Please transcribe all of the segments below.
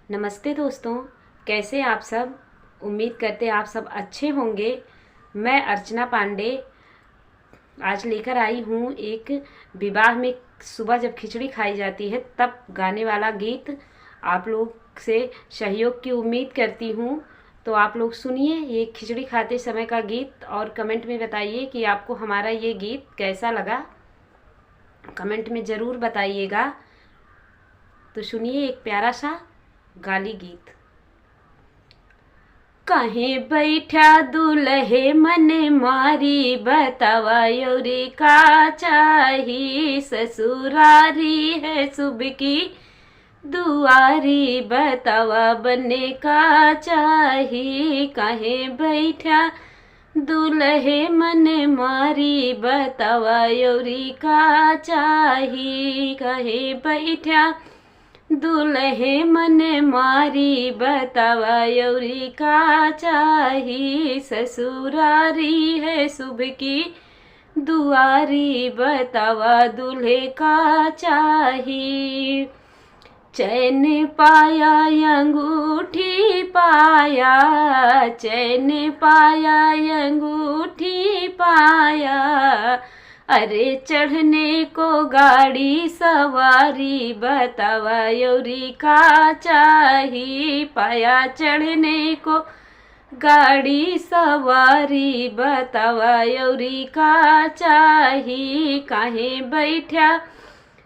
नमस्ते दोस्तों, कैसे आप सब। उम्मीद करते आप सब अच्छे होंगे। मैं अर्चना पांडे आज लेकर आई हूँ एक विवाह में सुबह जब खिचड़ी खाई जाती है तब गाने वाला गीत। आप लोग से सहयोग की उम्मीद करती हूँ, तो आप लोग सुनिए ये खिचड़ी खाते समय का गीत और कमेंट में बताइए कि आपको हमारा ये गीत कैसा लगा। कमेंट में ज़रूर बताइएगा। तो सुनिए एक प्यारा सा गाली गीत। कहीं बैठा दुल्हे मन मारी, बतावा योरी का चाही। ससुरारी है शुभ की दुआरी, बतावा बनने का चाही। कहीं बैठा दुल्हे मन मारी, बतावा योरी का चाही। कहीं बैठा दुल्हे मन मारी, बतावा योरी का चाही। ससुरारी है शुभ की दुआरी, बतावा दूल्हे का चाही। चैन पाया अंगूठी पाया, चैन पाया अंगूठी पाया। अरे चढ़ने को गाड़ी सवारी, बतावा योरी का चाही। पाया चढ़ने को गाड़ी सवारी, बतावा योरी का चाही। काहे बैठा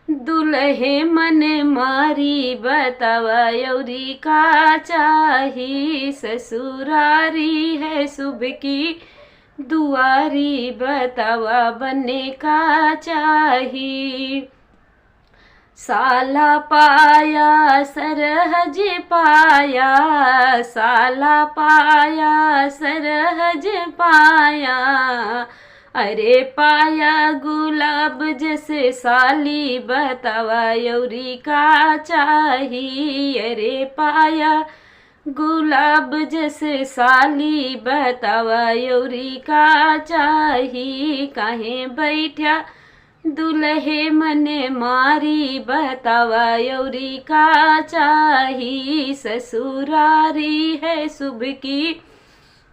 दुल्हे मन मारी, बतावा योरी का चाही। ससुरारी है शुभ की दुआरी, बतावा बनने का चाही। साला पाया सरहज पाया, साला पाया सरहज पाया। अरे पाया गुलाब जैसे साली, बतावा योरी का चाही। अरे पाया गुलाब जैसे साली, बतावा योरी का चाही। काहे बैठा दुल्हे मन मारी, बतावा योरी का चाही। ससुरारी है शुभ की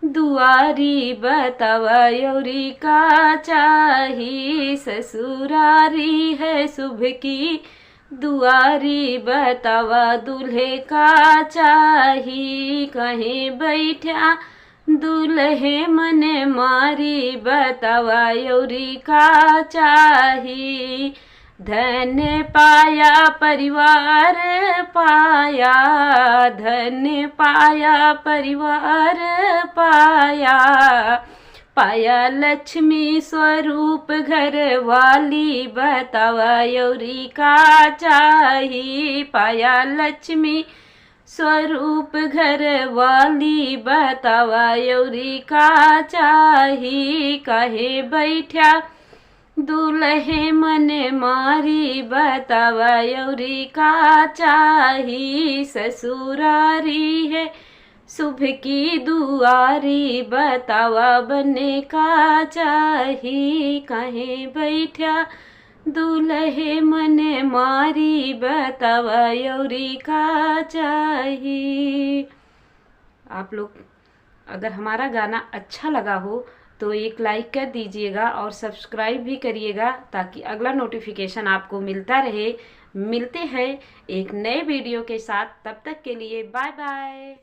दुआरी, बतावा योरी का चाही। ससुरारी है शुभ की दुआरी, बतावा दूल्हे का चाही। कहीं बैठा दुल्हे मन मारी, बतावा योरी का चाही। धन पाया परिवार पाया, धन पाया परिवार पाया। पाया लक्ष्मी स्वरूप घर वाली, बतावा योरी का चाही। पाया लक्ष्मी स्वरूप घर वाली, बतावा योरी का चाही। काहे बैठा दुल्हे मन मारी, बतावा योरी का चाही। ससुरारी है शुभ की दुआरी, बतावा बनने का चाही। काहे बैठा दुल्हे मन मारी, बतावा योरी का चाही। आप लोग अगर हमारा गाना अच्छा लगा हो तो एक लाइक कर दीजिएगा और सब्सक्राइब भी करिएगा, ताकि अगला नोटिफिकेशन आपको मिलता रहे। मिलते हैं एक नए वीडियो के साथ, तब तक के लिए बाय बाय।